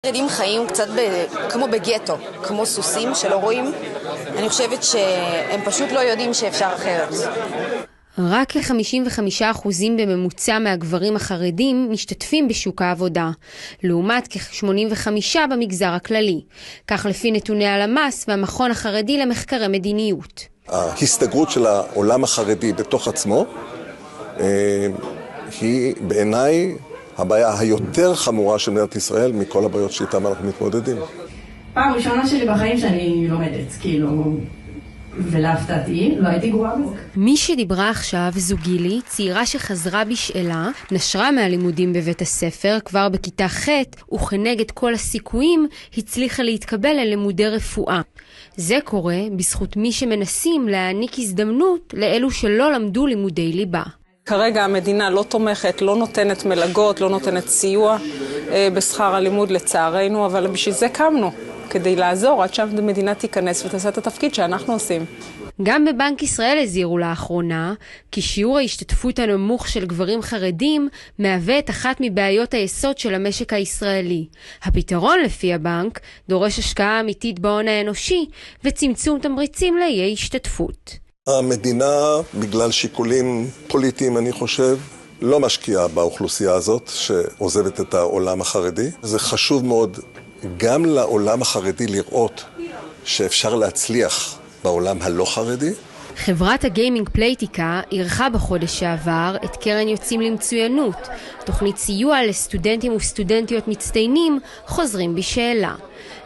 ילדים חיים קצת כמו בגטו, כמו סוסים שלא רואים. אני חושבת שהם פשוט לא יודעים שאפשר אחרת. רק כ-55% בממוצע מהגברים החרדים משתתפים בשוק העבודה, לעומת כ-85% במגזר הכללי. כך לפי נתוני הלמ"ס והמכון החרדי למחקרי מדיניות. ההסתגרות של העולם החרדי בתוך עצמו היא בעיניי הבעיה היותר חמורה של מדינת ישראל מכל הבעיות שאיתן אנחנו מתמודדים. פעם ראשונה שלי בחיים שאני לומדת, ולהפתעתי, לא הייתי גרועה בזה. מי שדיברה עכשיו זו גילי, צעירה שחזרה בשאלה, נשרה מהלימודים בבית הספר כבר בכיתה ח' וכנגד כל הסיכויים הצליחה להתקבל ללימודי רפואה. זה קורה בזכות מי שמנסים להעניק הזדמנות לאלו שלא למדו לימודי ליבה. כרגע המדינה לא תומכת, לא נותנת מלגות, לא נותנת סיוע בשכר הלימוד לצערנו, אבל בשביל זה קמנו, כדי לעזור עד שהמדינה תיכנס ותעשה את התפקיד שאנחנו עושים. גם בבנק ישראל הזהירו לאחרונה כי שיעור ההשתתפות הנמוך של גברים חרדים מהווה את אחת מבעיות היסוד של המשק הישראלי. הפתרון לפי הבנק דורש השקעה אמיתית בהון האנושי וצמצום תמריצים לאי השתתפות. המדינה, בגלל שיקולים פוליטיים, אני חושב, לא משקיעה באוכלוסייה הזאת שעוזבת את העולם החרדי. זה חשוב מאוד גם לעולם החרדי לראות שאפשר להצליח בעולם הלא חרדי. חברת הגיימינג פלייטיקה ערכה בחודש שעבר את קרן יוצאים למצוינות, תוכנית סיוע לסטודנטים וסטודנטיות מצטיינים חוזרים בשאלה.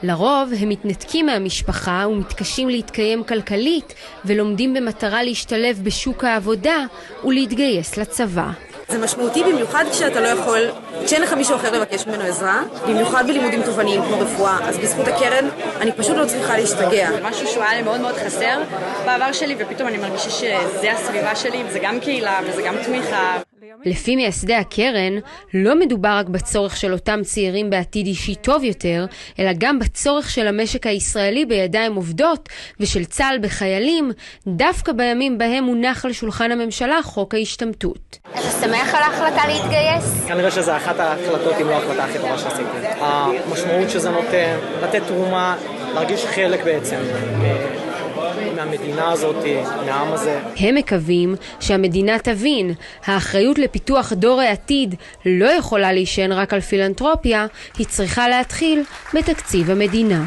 לרוב הם מתנתקים מהמשפחה ומתקשים להתקיים כלכלית ולומדים במטרה להשתלב בשוק העבודה ולהתגייס לצבא. זה משמעותי במיוחד כשאתה לא יכול, כשאין לך מישהו אחר לבקש ממנו עזרה, במיוחד בלימודים תובעניים כמו רפואה, אז בזכות הקרן אני פשוט לא צריכה להשתגע. זה משהו שהוא היה לי מאוד מאוד חסר בעבר שלי, ופתאום אני מרגישה שזה הסביבה שלי, וזה גם קהילה וזה גם תמיכה. לפי מייסדי הקרן, לא מדובר רק בצורך של אותם צעירים בעתיד אישי טוב יותר, אלא גם בצורך של המשק הישראלי בידיים עובדות ושל צה"ל בחיילים, דווקא בימים בהם מונח על שולחן הממשלה חוק ההשתמטות. אתה שמח על ההחלטה להתגייס? כנראה שזה אחת ההחלטות, אם לא ההחלטה הכי טובה שעשיתי. המשמעות שזה נותן, לתת תרומה, להרגיש חלק בעצם מהמדינה הזאת, מהעם הזה. הם מקווים שהמדינה תבין, האחריות לפיתוח דור העתיד לא יכולה להישען רק על פילנתרופיה, היא צריכה להתחיל בתקציב המדינה.